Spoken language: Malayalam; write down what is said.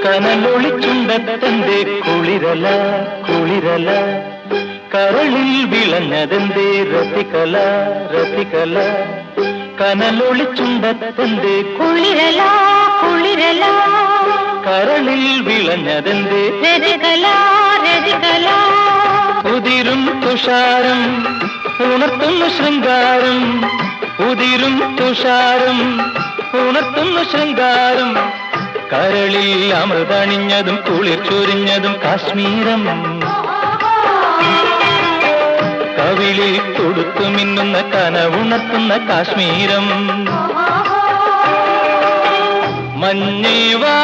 കനലൊളിച്ചുണ്ടത്തെന്തേ കുളിരല കുളിരല, കരളിൽ വിളഞ്ഞതെന്തേ രതികല രതികല. കനലൊളിച്ചുണ്ടത്തെന്തേ കുളിരല കുളിരല, കരളിൽ വിളഞ്ഞതെന്തേ രതികല രതികല. ഉതിരും തുഷാരം ഉണർത്തുന്നു ശൃംഗാരം, ഉതിരും തുഷാരം ഉണർത്തുന്നു ശൃംഗാരം. കരളിൽ അമൃതണിഞ്ഞതും കുളിർ ചൊരിഞ്ഞതും കാശ്മീരം, കവിളിൽ കൊടുത്തു മിന്നുന്ന കനവുണർത്തുന്ന കാശ്മീരം. മഞ്ഞിവാ